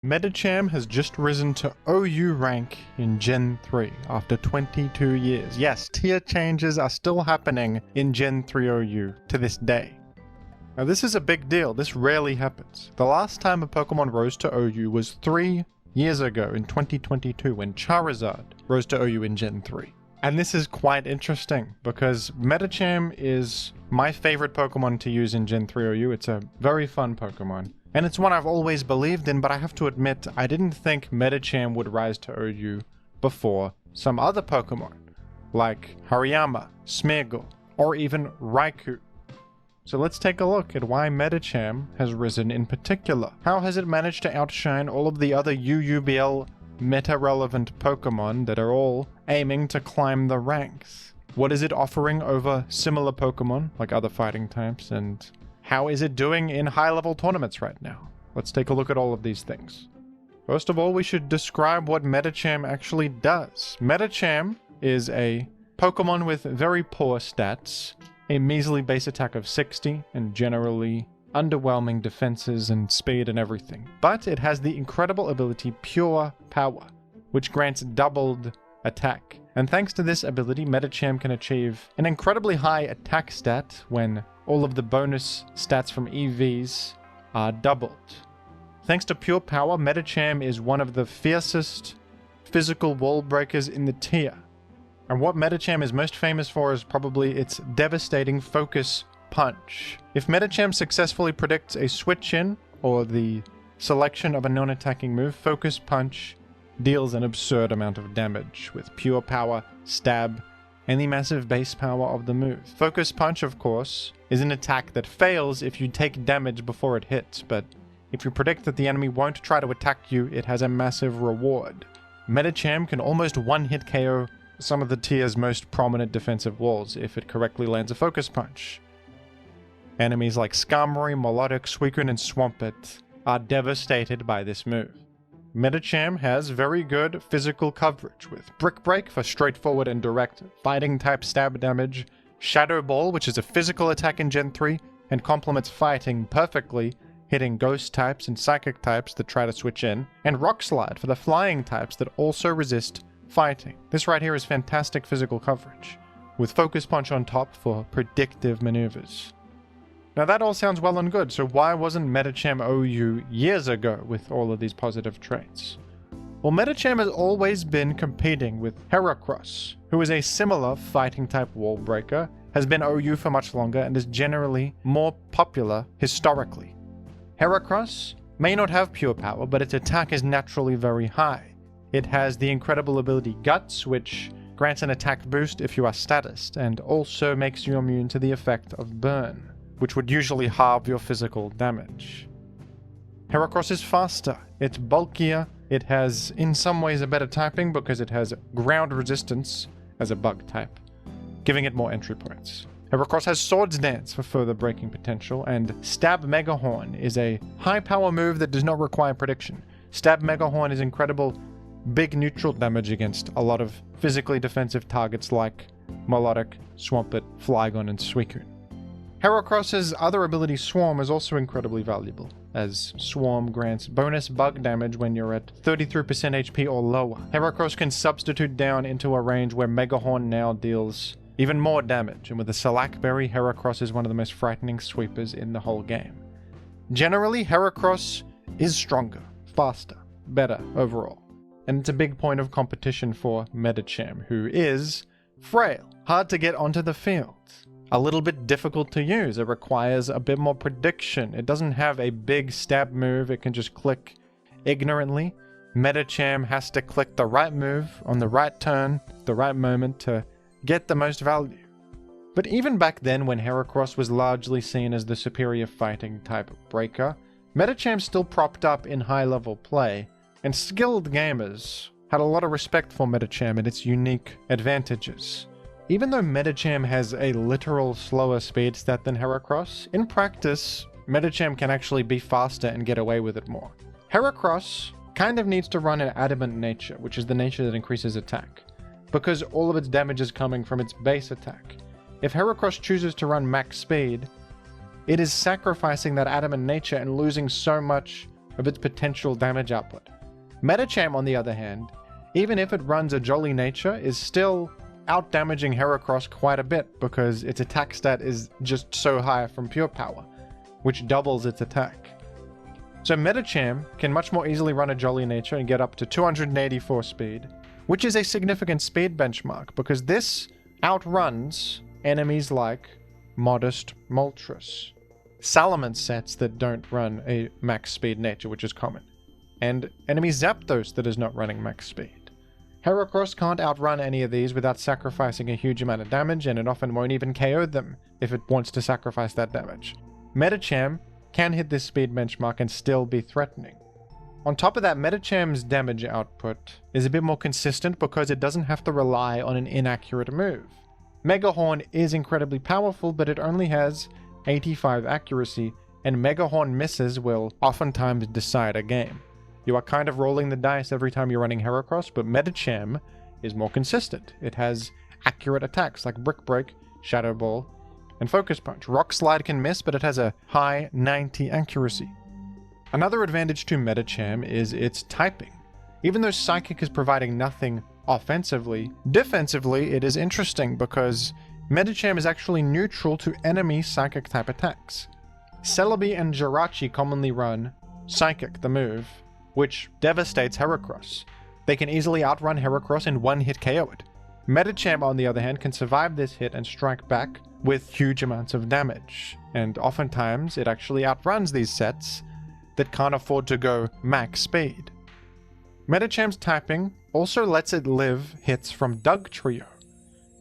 Medicham has just risen to OU rank in Gen 3 after 22 years. Yes, tier changes are still happening in Gen 3 OU to this day. Now this is a big deal, this rarely happens. The last time a Pokemon rose to OU was 3 years ago in 2022 when Charizard rose to OU in Gen 3. And this is quite interesting because Medicham is my favorite Pokemon to use in Gen 3 OU. It's a very fun Pokemon. And it's one I've always believed in, but I have to admit, I didn't think Medicham would rise to OU before some other Pokemon, like Hariyama, Smeargle, or even Raikou. So let's take a look at why Medicham has risen in particular. How has it managed to outshine all of the other UUBL meta-relevant Pokemon that are all aiming to climb the ranks? What is it offering over similar Pokemon, like other fighting types, and how is it doing in high-level tournaments right now? Let's take a look at all of these things. First of all, we should describe what Medicham actually does. Medicham is a Pokemon with very poor stats, a measly base attack of 60, and generally underwhelming defenses and speed and everything. But it has the incredible ability Pure Power, which grants doubled attack. And thanks to this ability, Medicham can achieve an incredibly high attack stat when all of the bonus stats from EVs are doubled. Thanks to Pure Power, Medicham is one of the fiercest physical wall breakers in the tier. And what Medicham is most famous for is probably its devastating Focus Punch. If Medicham successfully predicts a switch-in or the selection of a non-attacking move, Focus Punch deals an absurd amount of damage with Pure Power, Stab, and the massive base power of the move. Focus Punch, of course, is an attack that fails if you take damage before it hits, but if you predict that the enemy won't try to attack you, it has a massive reward. Medicham can almost one-hit KO some of the tier's most prominent defensive walls if it correctly lands a Focus Punch. Enemies like Skarmory, Milotic, Suicune, and Swampert are devastated by this move. Medicham has very good physical coverage with Brick Break for straightforward and direct fighting type stab damage, Shadow Ball, which is a physical attack in Gen 3 and complements fighting perfectly, hitting ghost types and psychic types that try to switch in, and Rock Slide for the flying types that also resist fighting. This right here is fantastic physical coverage, with Focus Punch on top for predictive maneuvers. Now that all sounds well and good, so why wasn't Medicham OU years ago with all of these positive traits? Well, Medicham has always been competing with Heracross, who is a similar fighting type wall breaker, has been OU for much longer, and is generally more popular historically. Heracross may not have Pure Power, but its attack is naturally very high. It has the incredible ability Guts, which grants an attack boost if you are statist, and also makes you immune to the effect of Burn, which would usually halve your physical damage. Heracross is faster, it's bulkier, it has in some ways a better typing because it has ground resistance as a bug type, giving it more entry points. Heracross has Swords Dance for further breaking potential, and Stab Mega Horn is a high power move that does not require prediction. Stab Mega Horn is incredible big neutral damage against a lot of physically defensive targets like Milotic, Swampert, Flygon, and Suicune. Heracross's other ability Swarm is also incredibly valuable, as Swarm grants bonus bug damage when you're at 33% HP or lower. Heracross can substitute down into a range where Megahorn now deals even more damage, and with a Salackberry, Heracross is one of the most frightening sweepers in the whole game. Generally, Heracross is stronger, faster, better overall, and it's a big point of competition for Medicham, who is frail, hard to get onto the field, a little bit difficult to use. It requires a bit more prediction. It doesn't have a big stab move. It can just click ignorantly. Medicham has to click the right move on the right turn, the right moment to get the most value. But even back then, when Heracross was largely seen as the superior fighting type breaker, Medicham still propped up in high-level play, and skilled gamers had a lot of respect for Medicham and its unique advantages. Even though Medicham has a literal slower speed stat than Heracross, in practice, Medicham can actually be faster and get away with it more. Heracross kind of needs to run an adamant nature, which is the nature that increases attack, because all of its damage is coming from its base attack. If Heracross chooses to run max speed, it is sacrificing that adamant nature and losing so much of its potential damage output. Metacham, on the other hand, even if it runs a Jolly nature, is still out-damaging Heracross quite a bit because its attack stat is just so high from pure power, which doubles its attack. So Medicham can much more easily run a Jolly nature and get up to 284 speed, which is a significant speed benchmark because this outruns enemies like Modest Moltres, Salamence sets that don't run a max speed nature, which is common, and enemy Zapdos that is not running max speed. Heracross can't outrun any of these without sacrificing a huge amount of damage, and it often won't even KO them if it wants to sacrifice that damage. Medicham can hit this speed benchmark and still be threatening. On top of that, Metacham's damage output is a bit more consistent because it doesn't have to rely on an inaccurate move. Mega Horn is incredibly powerful, but it only has 85 accuracy, and Mega Horn misses will oftentimes decide a game. You are kind of rolling the dice every time you're running Heracross, but Medicham is more consistent. It has accurate attacks like Brick Break, Shadow Ball, and Focus Punch. Rock Slide can miss, but it has a high 90 accuracy. Another advantage to Medicham is its typing. Even though Psychic is providing nothing offensively, defensively it is interesting because Medicham is actually neutral to enemy Psychic type attacks. Celebi and Jirachi commonly run Psychic, the move, which devastates Heracross. They can easily outrun Heracross and one-hit KO it. Medicham, on the other hand, can survive this hit and strike back with huge amounts of damage, and oftentimes it actually outruns these sets that can't afford to go max speed. Medicham's typing also lets it live hits from Dugtrio.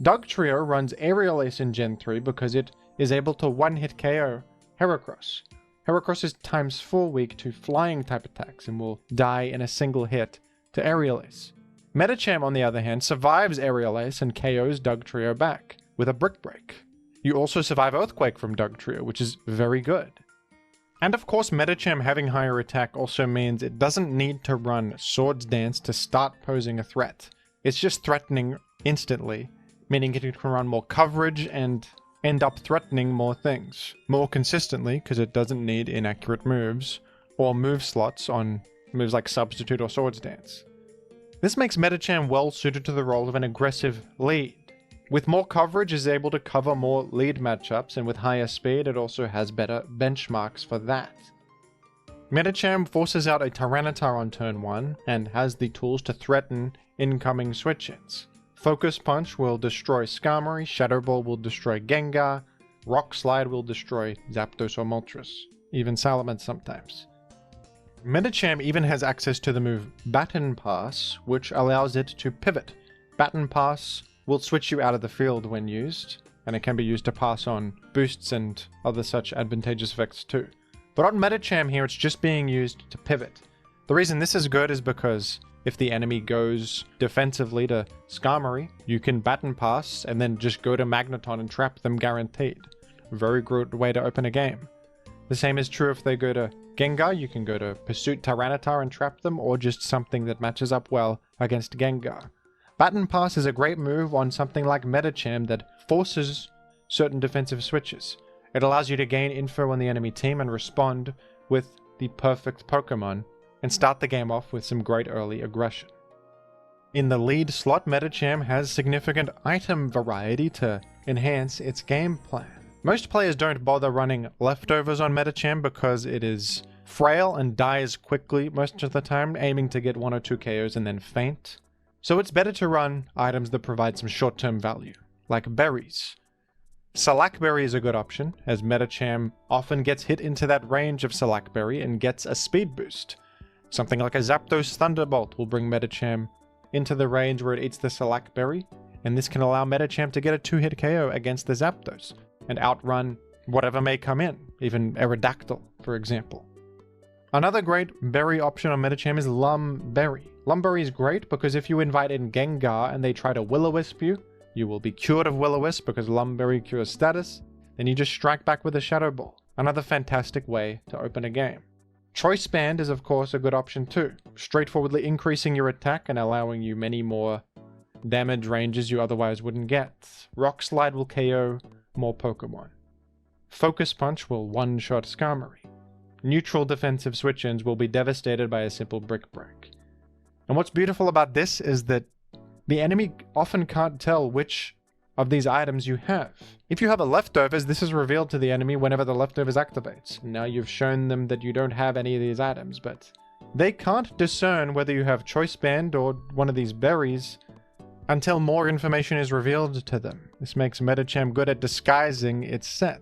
Dugtrio runs Aerial Ace in Gen 3 because it is able to one-hit KO Heracross. Heracross is times 4 weak to flying type attacks and will die in a single hit to Aerial Ace. Medicham, on the other hand, survives Aerial Ace and KOs Dugtrio back with a Brick Break. You also survive Earthquake from Dugtrio, which is very good. And of course, Medicham having higher attack also means it doesn't need to run Swords Dance to start posing a threat. It's just threatening instantly, meaning it can run more coverage and end up threatening more things more consistently because it doesn't need inaccurate moves or move slots on moves like Substitute or Swords Dance. This makes Medicham well suited to the role of an aggressive lead. With more coverage, it is able to cover more lead matchups, and with higher speed, it also has better benchmarks for that. Medicham forces out a Tyranitar on turn 1 and has the tools to threaten incoming switch-ins. Focus Punch will destroy Skarmory, Shadow Ball will destroy Gengar, Rock Slide will destroy Zapdos or Moltres, even Salamence sometimes. Medicham even has access to the move Baton Pass, which allows it to pivot. Baton Pass will switch you out of the field when used, and it can be used to pass on boosts and other such advantageous effects too. But on Medicham here, it's just being used to pivot. The reason this is good is because if the enemy goes defensively to Skarmory, you can Baton Pass and then just go to Magneton and trap them guaranteed. Very good way to open a game. The same is true if they go to Gengar, you can go to Pursuit Tyranitar and trap them, or just something that matches up well against Gengar. Baton Pass is a great move on something like Medicham that forces certain defensive switches. It allows you to gain info on the enemy team and respond with the perfect Pokemon, and start the game off with some great early aggression. In the lead slot, Medicham has significant item variety to enhance its game plan. Most players don't bother running leftovers on Medicham because it is frail and dies quickly most of the time, aiming to get 1 or 2 KOs and then faint. So it's better to run items that provide some short-term value, like berries. Salackberry is a good option, as Medicham often gets hit into that range of Salackberry and gets a speed boost. Something like a Zapdos Thunderbolt will bring Medicham into the range where it eats the Salackberry, and this can allow Medicham to get a 2-hit KO against the Zapdos, and outrun whatever may come in, even Aerodactyl, for example. Another great berry option on Medicham is Lumberry. Lumberry is great because if you invite in Gengar and they try to Will-O-Wisp you, you will be cured of Will-O-Wisp because Lumberry cures status, then you just strike back with a Shadow Ball. Another fantastic way to open a game. Choice Band is of course a good option too, straightforwardly increasing your attack and allowing you many more damage ranges you otherwise wouldn't get. Rock Slide will KO more Pokemon. Focus Punch will one-shot Skarmory. neutral defensive switch-ins will be devastated by a simple brick break. And what's beautiful about this is that the enemy often can't tell which of these items you have. If you have a leftovers, this is revealed to the enemy whenever the leftovers activates. Now you've shown them that you don't have any of these items, but they can't discern whether you have Choice Band or one of these berries until more information is revealed to them. This makes Metacham good at disguising its set.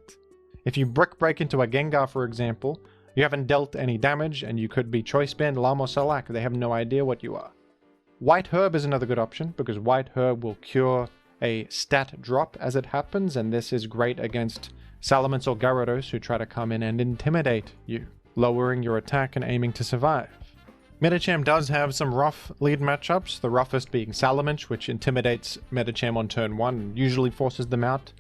If you brick break into a Gengar, for example, you haven't dealt any damage and you could be Choice Band, Llama, or Salak. They have no idea what you are. White Herb is another good option because White Herb will cure a stat drop as it happens, and this is great against Salamence or Gyarados who try to come in and intimidate you, lowering your attack and aiming to survive. Medicham does have some rough lead matchups, the roughest being Salamence, which intimidates Medicham on turn 1 and usually forces them out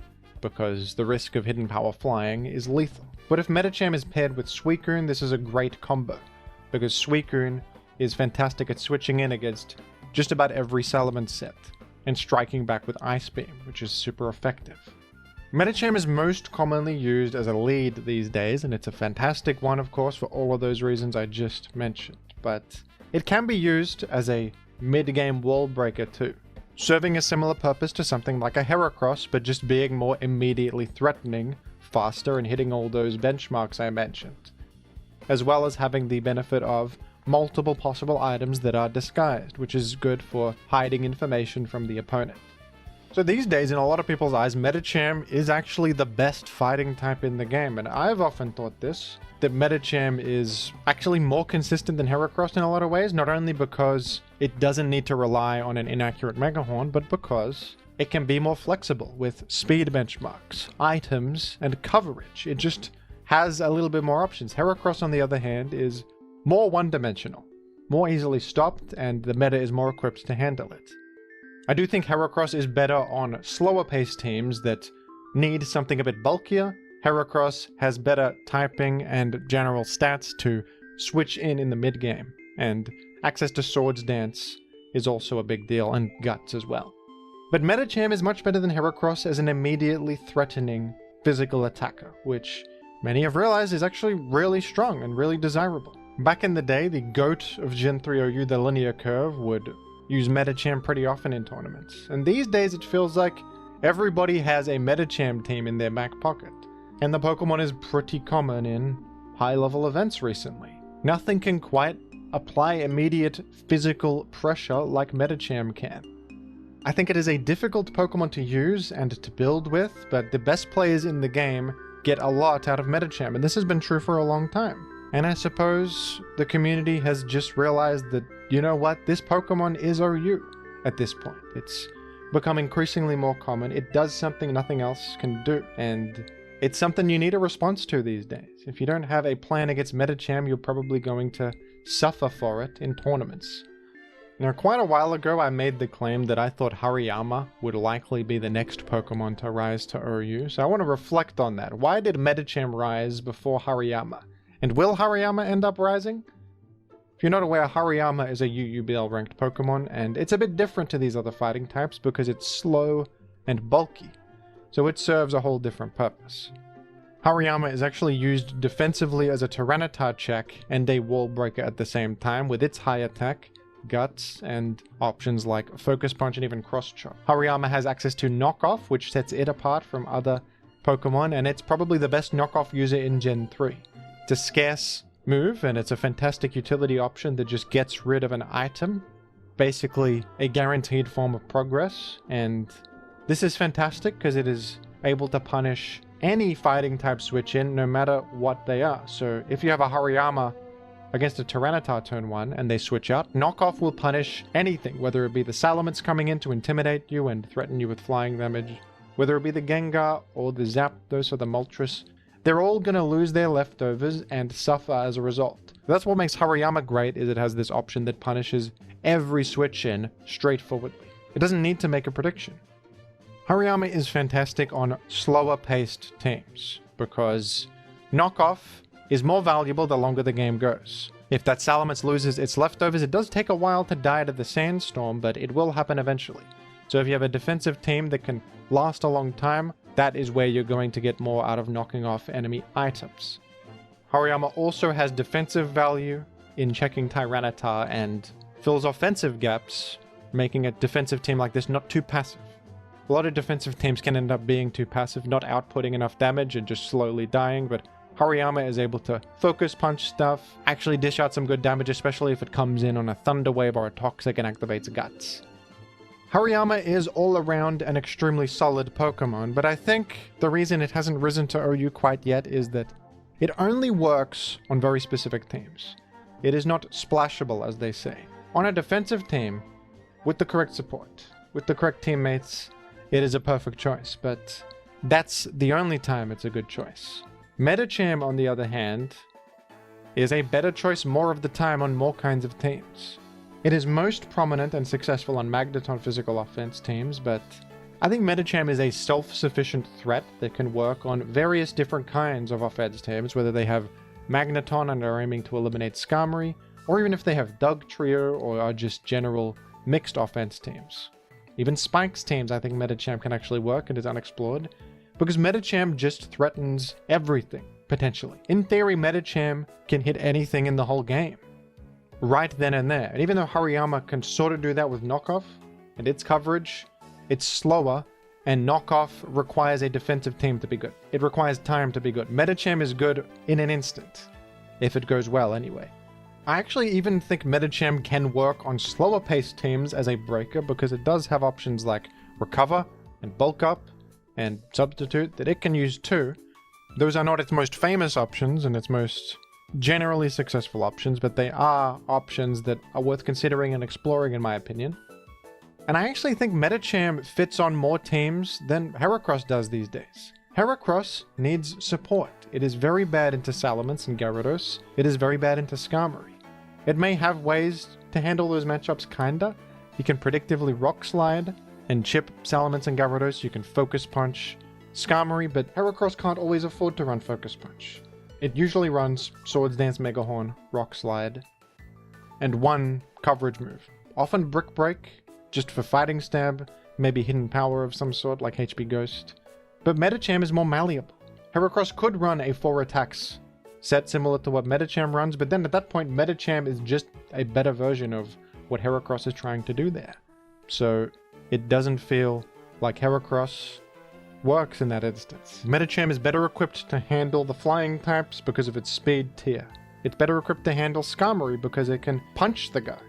because the risk of hidden power flying is lethal. But if Medicham is paired with Suicune, this is a great combo because Suicune is fantastic at switching in against just about every Salamence set and striking back with Ice Beam, which is super effective. Medicham is most commonly used as a lead these days, and it's a fantastic one, of course, for all of those reasons I just mentioned. But it can be used as a mid-game wall breaker too, serving a similar purpose to something like a Heracross, but just being more immediately threatening, faster, and hitting all those benchmarks I mentioned, as well as having the benefit of multiple possible items that are disguised, which is good for hiding information from the opponent. So these days, in a lot of people's eyes, Medicham is actually the best fighting type in the game, and I've often thought this, that Medicham is actually more consistent than Heracross in a lot of ways, not only because it doesn't need to rely on an inaccurate Mega Horn, but because it can be more flexible with speed benchmarks, items, and coverage. It just has a little bit more options. Heracross, on the other hand, is more one-dimensional, more easily stopped, and the meta is more equipped to handle it. I do think Heracross is better on slower-paced teams that need something a bit bulkier. Heracross has better typing and general stats to switch in the mid-game, and access to Swords Dance is also a big deal, and Guts as well. But Metacham is much better than Heracross as an immediately threatening physical attacker, which many have realized is actually really strong and really desirable. Back in the day, the GOAT of Gen 3 OU, the Linear Curve, would use Metacham pretty often in tournaments, and these days it feels like everybody has a Metacham team in their back pocket, and the Pokemon is pretty common in high-level events recently. Nothing can quite apply immediate physical pressure like Metacham can. I think it is a difficult Pokemon to use and to build with, but the best players in the game get a lot out of Metacham, and this has been true for a long time. And I suppose the community has just realized that, you know what, this Pokemon is OU at this point. It's become increasingly more common. It does something nothing else can do, and it's something you need a response to these days. If you don't have a plan against Metacham, you're probably going to suffer for it in tournaments. Now, quite a while ago, I made the claim that I thought Hariyama would likely be the next Pokemon to rise to OU, so I want to reflect on that. Why did Medicham rise before Hariyama? And will Hariyama end up rising? If you're not aware, Hariyama is a UUBL ranked Pokemon, and it's a bit different to these other fighting types because it's slow and bulky, so it serves a whole different purpose. Hariyama is actually used defensively as a Tyranitar check and a wall breaker at the same time with its high attack, Guts, and options like Focus Punch and even Cross Chop. Hariyama has access to Knockoff, which sets it apart from other Pokemon, and it's probably the best knockoff user in Gen 3. It's a scarce move, and it's a fantastic utility option that just gets rid of an item, basically a guaranteed form of progress, and this is fantastic because it is able to punish any fighting type switch in, no matter what they are. So if you have a Hariyama against a Tyranitar turn 1 and they switch out, Knockoff will punish anything, whether it be the Salamence coming in to intimidate you and threaten you with flying damage, whether it be the Gengar or the Zapdos or the Moltres. They're all going to lose their leftovers and suffer as a result. That's what makes Hariyama great, is it has this option that punishes every switch in straightforwardly. It doesn't need to make a prediction. Hariyama is fantastic on slower paced teams because Knockoff is more valuable the longer the game goes. If that Salamence loses its leftovers, it does take a while to die to the Sandstorm, but it will happen eventually. So if you have a defensive team that can last a long time, that is where you're going to get more out of knocking off enemy items. Hariyama also has defensive value in checking Tyranitar and fills offensive gaps, making a defensive team like this not too passive. A lot of defensive teams can end up being too passive, not outputting enough damage and just slowly dying, but Hariyama is able to focus punch stuff, actually dish out some good damage, especially if it comes in on a Thunder Wave or a Toxic and activates Guts. Hariyama is all around an extremely solid Pokemon, but I think the reason it hasn't risen to OU quite yet is that it only works on very specific teams. It is not splashable, as they say. On a defensive team, with the correct support, with the correct teammates, it is a perfect choice, but that's the only time it's a good choice. Medicham, on the other hand, is a better choice more of the time on more kinds of teams. It is most prominent and successful on Magneton physical offense teams, but I think Medicham is a self-sufficient threat that can work on various different kinds of offense teams, whether they have Magneton and are aiming to eliminate Skarmory, or even if they have Dugtrio or are just general mixed offense teams. Even Spike's teams, I think Medicham can actually work and is unexplored, because Medicham just threatens everything, potentially. In theory, Medicham can hit anything in the whole game, right then and there. And even though Hariyama can sort of do that with Knockoff and its coverage, it's slower, and Knockoff requires a defensive team to be good. It requires time to be good. Medicham is good in an instant, if it goes well anyway. I actually even think Medicham can work on slower paced teams as a breaker, because it does have options like Recover and Bulk Up and Substitute that it can use too. Those are not its most famous options and its most generally successful options, but they are options that are worth considering and exploring, in my opinion. And I actually think Medicham fits on more teams than Heracross does these days. Heracross needs support. It is very bad into Salamence and Gyarados. It is very bad into Skarmory. It may have ways to handle those matchups, kinda. You can predictively Rock Slide and chip Salamence and Gyarados. You can Focus Punch Skarmory, but Heracross can't always afford to run Focus Punch. It usually runs Swords Dance, Mega Horn, Rock Slide, and one coverage move. Often Brick Break, just for Fighting Stab, maybe Hidden Power of some sort like HP Ghost. But Medicham is more malleable. Heracross could run a 4 attacks set similar to what Medicham runs, but then at that point Medicham is just a better version of what Heracross is trying to do there. So it doesn't feel like Heracross works in that instance. Medicham is better equipped to handle the flying types because of its speed tier. It's better equipped to handle Skarmory because it can punch the guy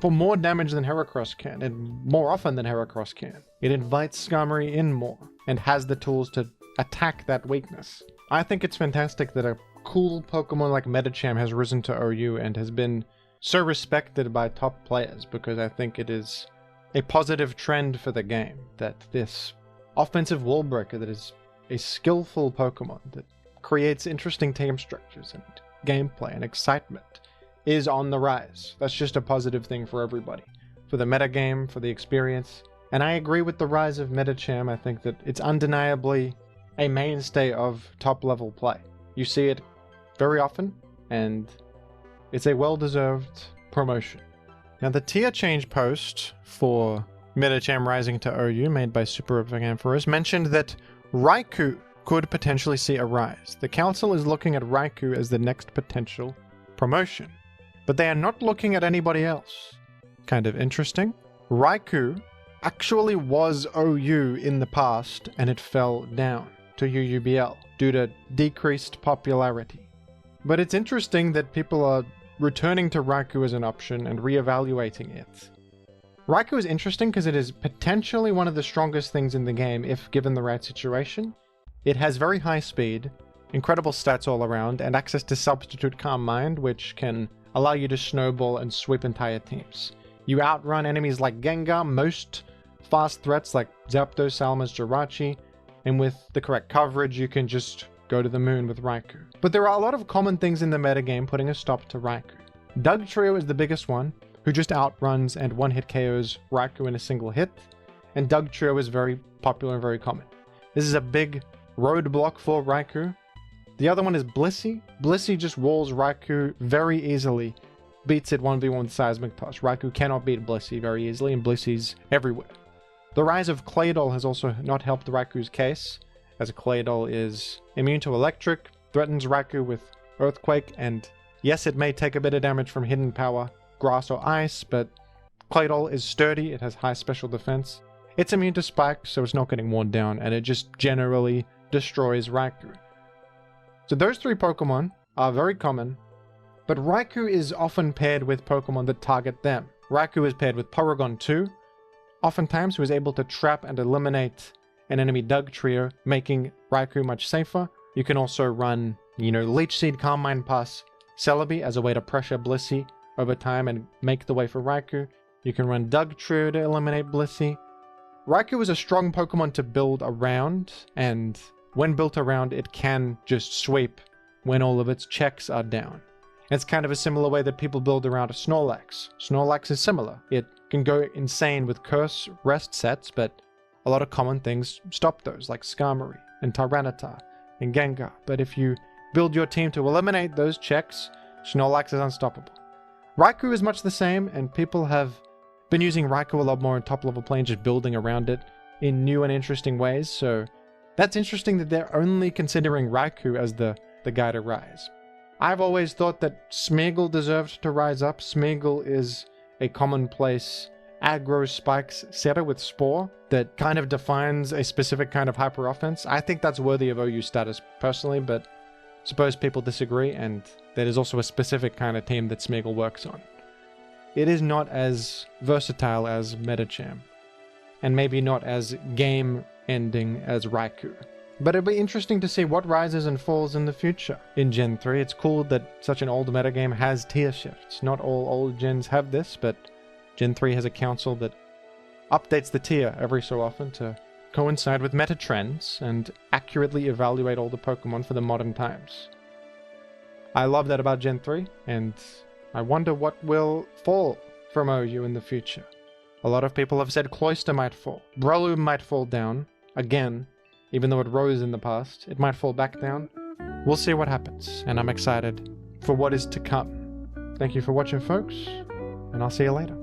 for more damage than Heracross can, and more often than Heracross can. It invites Skarmory in more, and has the tools to attack that weakness. I think it's fantastic that a cool Pokemon like Medicham has risen to OU and has been so respected by top players, because I think it is a positive trend for the game that this offensive wall breaker that is a skillful Pokemon that creates interesting team structures and gameplay and excitement is on the rise. That's just a positive thing for everybody. For the metagame, for the experience. And I agree with the rise of Medicham. I think that it's undeniably a mainstay of top-level play. You see it very often, and it's a well-deserved promotion. Now, the tier change post for Medicham rising to OU, made by Super Ampharos, mentioned that Raikou could potentially see a rise. The council is looking at Raikou as the next potential promotion, but they are not looking at anybody else. Kind of interesting. Raikou actually was OU in the past, and it fell down to UUBL due to decreased popularity. But it's interesting that people are returning to Raikou as an option and reevaluating it. Raikou is interesting because it is potentially one of the strongest things in the game if given the right situation. It has very high speed, incredible stats all around, and access to Substitute Calm Mind, which can allow you to snowball and sweep entire teams. You outrun enemies like Gengar, most fast threats like Zapdos, Salamence, Jirachi, and with the correct coverage you can just go to the moon with Raikou. But there are a lot of common things in the metagame putting a stop to Raikou. Dugtrio is the biggest one, who just outruns and one-hit KOs Raikou in a single hit, and Dugtrio is very popular and very common. This is a big roadblock for Raikou. The other one is Blissey. Blissey just walls Raikou very easily, beats it 1v1 Seismic Toss. Raikou cannot beat Blissey very easily, and Blissey's everywhere. The rise of Claydol has also not helped Raikou's case, as Claydol is immune to Electric, threatens Raikou with Earthquake, and yes, it may take a bit of damage from hidden power, grass or ice, but Claydol is sturdy, it has high special defense. It's immune to spike, so it's not getting worn down, and it just generally destroys Raikou. So those three Pokemon are very common, but Raikou is often paired with Pokemon that target them. Raikou is paired with Porygon 2, oftentimes who is able to trap and eliminate an enemy Dugtrio, making Raikou much safer. You can also run, Leech Seed, Carmine Pass, Celebi as a way to pressure Blissey over time and make the way for Raikou. You can run Dugtrio to eliminate Blissey. Raikou is a strong Pokemon to build around, and when built around, it can just sweep when all of its checks are down. It's kind of a similar way that people build around a Snorlax. Snorlax is similar. It can go insane with Curse rest sets, but a lot of common things stop those, like Skarmory and Tyranitar and Gengar. But if you build your team to eliminate those checks, Snorlax is unstoppable. Raikou is much the same, and people have been using Raikou a lot more in top level play, just building around it in new and interesting ways. So that's interesting that they're only considering Raikou as the guy to rise. I've always thought that Smeargle deserved to rise up. Smeargle is a commonplace aggro spikes setter with Spore that kind of defines a specific kind of hyper offense. I think that's worthy of OU status personally, but suppose people disagree, and that is also a specific kind of team that Smeargle works on. It is not as versatile as Metacham, and maybe not as game-ending as Raikou. But it'll be interesting to see what rises and falls in the future. In Gen 3, it's cool that such an old metagame has tier shifts. Not all old gens have this, but Gen 3 has a council that updates the tier every so often to coincide with meta trends and accurately evaluate all the Pokemon for the modern times. I love that about Gen 3, and I wonder what will fall from OU in the future. A lot of people have said Cloyster might fall. Breloom might fall down. Again, even though it rose in the past, it might fall back down. We'll see what happens, and I'm excited for what is to come. Thank you for watching, folks, and I'll see you later.